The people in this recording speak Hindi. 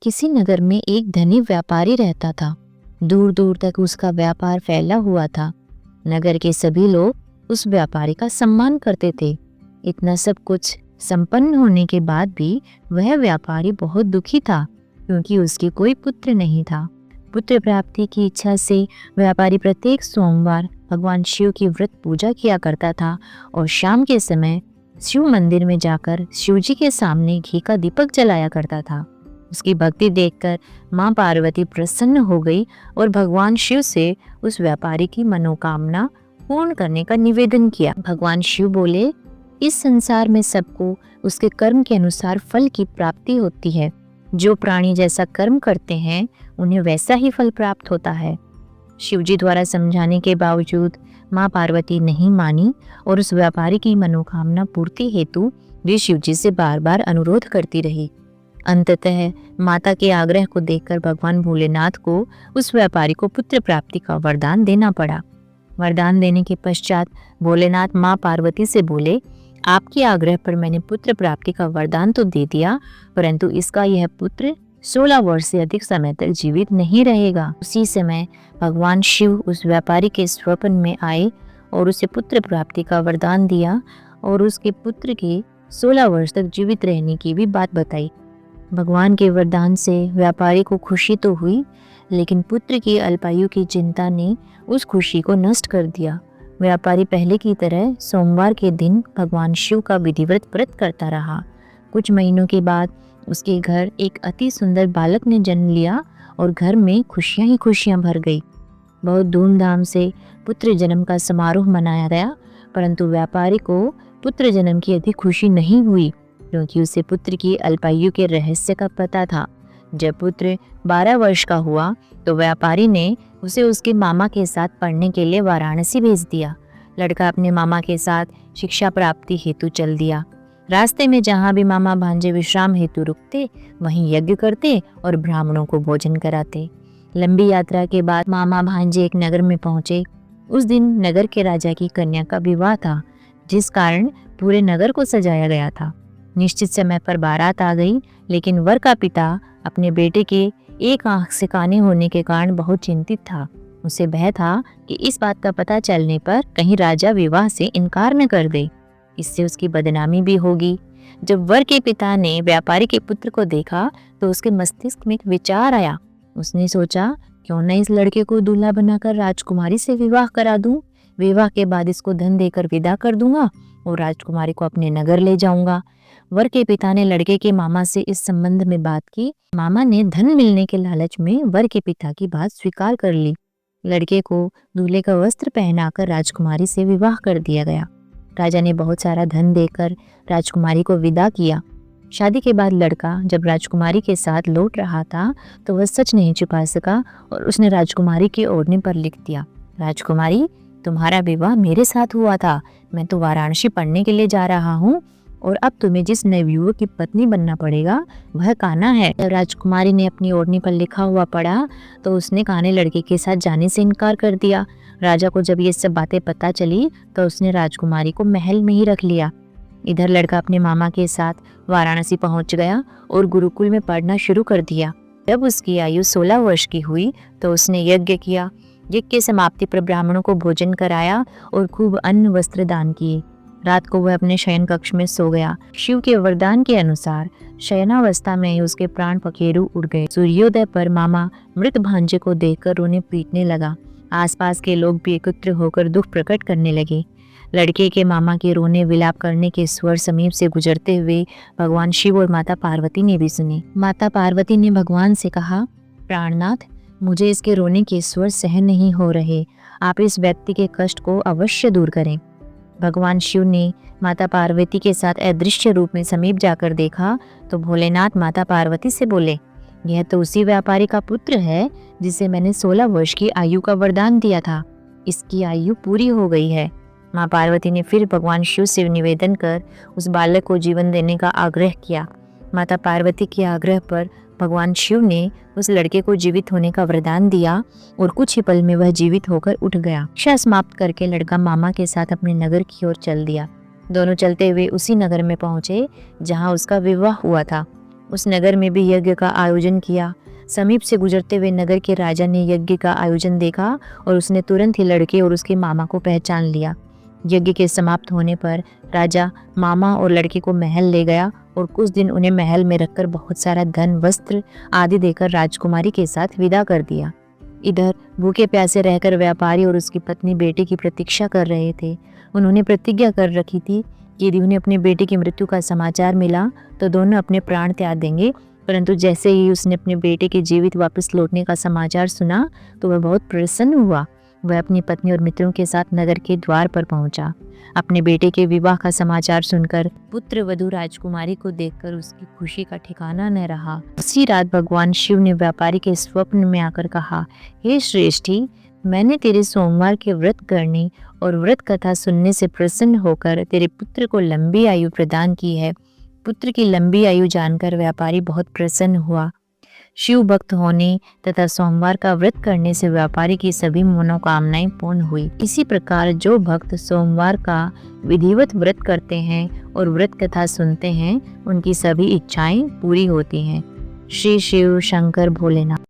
किसी नगर में एक धनी व्यापारी रहता था। दूर दूर तक उसका व्यापार फैला हुआ था। नगर के सभी लोग उस व्यापारी का सम्मान करते थे। इतना सब कुछ संपन्न होने के बाद भी वह व्यापारी बहुत दुखी था, क्योंकि उसके कोई पुत्र नहीं था। पुत्र प्राप्ति की इच्छा से व्यापारी प्रत्येक सोमवार भगवान शिव की व्रत पूजा किया करता था और शाम के समय शिव मंदिर में जाकर शिव जी के सामने घी का दीपक जलाया करता था। उसकी भक्ति देखकर मां पार्वती प्रसन्न हो गई और भगवान शिव से उस व्यापारी की मनोकामना पूर्ण करने का निवेदन किया। भगवान शिव बोले, इस संसार में सबको उसके कर्म के अनुसार फल की प्राप्ति होती है। जो प्राणी जैसा कर्म करते हैं उन्हें वैसा ही फल प्राप्त होता है। शिवजी द्वारा समझाने के बावजूद मां पार्वती नहीं मानी और उस व्यापारी की मनोकामना पूर्ति हेतु वे शिवजी से बार बार अनुरोध करती रही। अंततः माता के आग्रह को देखकर भगवान भोलेनाथ को उस व्यापारी को पुत्र प्राप्ति का वरदान देना पड़ा। वरदान देने के पश्चात भोलेनाथ मां पार्वती से बोले, आपके आग्रह पर मैंने पुत्र प्राप्ति का वरदान तो दे दिया, परंतु इसका यह पुत्र 16 वर्ष से अधिक समय तक जीवित नहीं रहेगा। उसी समय भगवान शिव उस व्यापारी के स्वप्न में आए और उसे पुत्र प्राप्ति का वरदान दिया और उसके पुत्र के 16 वर्ष तक जीवित रहने की भी बात बताई। भगवान के वरदान से व्यापारी को खुशी तो हुई, लेकिन पुत्र की अल्पायु की चिंता ने उस खुशी को नष्ट कर दिया। व्यापारी पहले की तरह सोमवार के दिन भगवान शिव का विधिवत व्रत करता रहा। कुछ महीनों के बाद उसके घर एक अति सुंदर बालक ने जन्म लिया और घर में खुशियां ही खुशियां भर गई। बहुत धूमधाम से पुत्र जन्म का समारोह मनाया गया, परंतु व्यापारी को पुत्र जन्म की अधिक खुशी नहीं हुई, क्योंकि उसे पुत्र की अल्पायु के रहस्य का पता था। जब पुत्र 12 वर्ष का हुआ तो व्यापारी ने उसे उसके मामा के साथ पढ़ने के लिए वाराणसी भेज दिया। लड़का अपने मामा के साथ शिक्षा प्राप्ति हेतु चल दिया। रास्ते में जहाँ भी मामा भांजे विश्राम हेतु रुकते, वहीं यज्ञ करते और ब्राह्मणों को भोजन कराते। लंबी यात्रा के बाद मामा भांजे एक नगर में पहुंचे। उस दिन नगर के राजा की कन्या का विवाह था, जिस कारण पूरे नगर को सजाया गया था। निश्चित समय पर बारात आ गई, लेकिन वर का पिता अपने बेटे के एक आंख से काने होने के कारण बहुत चिंतित था। उसे भय था कि इस बात का पता चलने पर कहीं राजा विवाह से इनकार न कर दे, इससे उसकी बदनामी भी होगी। जब वर के पिता ने व्यापारी के पुत्र को देखा तो उसके मस्तिष्क में एक विचार आया। उसने सोचा, क्यों न इस लड़के को दूल्हा बनाकर राजकुमारी से विवाह करा दूं। विवाह के बाद इसको धन देकर विदा कर दूंगा और राजकुमारी को अपने नगर ले जाऊंगा। वर के पिता ने लड़के के मामा से इस संबंध में बात की। मामा ने धन मिलने के लालच में वर के पिता की बात स्वीकार कर ली। लड़के को दूल्हे का वस्त्र पहनाकर राजकुमारी से विवाह कर दिया गया। राजा ने बहुत सारा धन देकर राजकुमारी को विदा किया। शादी के बाद लड़का जब राजकुमारी के साथ लौट रहा था तो वह सच नहीं छुपा सका और उसने राजकुमारी के ओढ़ने पर लिख दिया, राजकुमारी, तुम्हारा विवाह मेरे साथ हुआ था। मैं तो वाराणसी पढ़ने के लिए जा रहा हूँ और अब तुम्हें जिस नवयुवक की पत्नी बनना पड़ेगा वह कान्हा है। जब राजकुमारी ने अपनी ओढ़नी पर लिखा हुआ पढ़ा तो उसने कान्हे लड़के के साथ जाने से इनकार कर दिया। राजा को जब ये सब बातें पता चली तो उसने राजकुमारी को महल में ही रख लिया। इधर लड़का अपने मामा के साथ वाराणसी पहुंच गया और गुरुकुल में पढ़ना शुरू कर दिया। जब उसकी आयु 16 वर्ष की हुई तो उसने यज्ञ किया। यज्ञ की समाप्ति पर ब्राह्मणों को भोजन कराया और खूब अन्न वस्त्र दान किए। रात को वह अपने शयन कक्ष में सो गया। शिव के वरदान के अनुसार शयनावस्था में ही उसके प्राण पखेरु उड़ गए। सूर्योदय पर मामा मृत भांजे को देखकर रोने पीटने लगा। आसपास के लोग भी एकत्र होकर दुख प्रकट करने लगे। लड़के के मामा के रोने विलाप करने के स्वर समीप से गुजरते हुए भगवान शिव और माता पार्वती ने भी सुने। माता पार्वती ने भगवान से कहा, प्राणनाथ, मुझे इसके रोने के स्वर सहन नहीं हो रहे। आप इस व्यक्ति के कष्ट को अवश्य दूर करें। भगवान शिव ने माता पार्वती के साथ अदृश्य रूप में समीप जाकर देखा तो भोलेनाथ माता पार्वती से बोले, यह तो उसी व्यापारी का पुत्र है जिसे मैंने 16 वर्ष की आयु का वरदान दिया था। इसकी आयु पूरी हो गई है। माँ पार्वती ने फिर भगवान शिव से निवेदन कर उस बालक को जीवन देने का आग्रह किया। माता पार्वती के आग्रह पर भगवान शिव ने उस लड़के को जीवित होने का वरदान दिया और कुछ ही पल में वह जीवित होकर उठ गया। शिक्षा समाप्त करके लड़का मामा के साथ अपने नगर की ओर चल दिया। दोनों चलते हुए उसी नगर में पहुंचे जहां उसका विवाह हुआ था। उस नगर में भी यज्ञ का आयोजन किया। समीप से गुजरते हुए नगर के राजा ने यज्ञ का आयोजन देखा और उसने तुरंत ही लड़के और उसके मामा को पहचान लिया। यज्ञ के समाप्त होने पर राजा मामा और लड़के को महल ले गया और कुछ दिन उन्हें महल में रखकर बहुत सारा धन, वस्त्र आदि देकर राजकुमारी के साथ विदा कर दिया। इधर भूखे प्यासे रहकर व्यापारी और उसकी पत्नी बेटे की प्रतीक्षा कर रहे थे। उन्होंने प्रतिज्ञा कर रखी थी कि यदि उन्हें अपने बेटे की मृत्यु का समाचार मिला तो दोनों अपने प्राण त्याग देंगे। परंतु जैसे ही उसने अपने बेटे के जीवित वापस लौटने का समाचार सुना तो वह बहुत प्रसन्न हुआ। वह अपनी पत्नी और मित्रों के साथ नगर के द्वार पर पहुंचा। अपने बेटे के विवाह का समाचार सुनकर पुत्र वधू राजकुमारी को देखकर उसकी खुशी का ठिकाना न रहा। उसी रात भगवान शिव ने व्यापारी के स्वप्न में आकर कहा, हे श्रेष्ठी, मैंने तेरे सोमवार के व्रत करने और व्रत कथा सुनने से प्रसन्न होकर तेरे पुत्र को लंबी आयु प्रदान की है। पुत्र की लंबी आयु जानकर व्यापारी बहुत प्रसन्न हुआ। शिव भक्त होने तथा सोमवार का व्रत करने से व्यापारी की सभी मनोकामनाएं पूर्ण हुई। इसी प्रकार जो भक्त सोमवार का विधिवत व्रत करते हैं और व्रत कथा सुनते हैं, उनकी सभी इच्छाएं पूरी होती हैं। श्री शिव शंकर भोलेनाथ।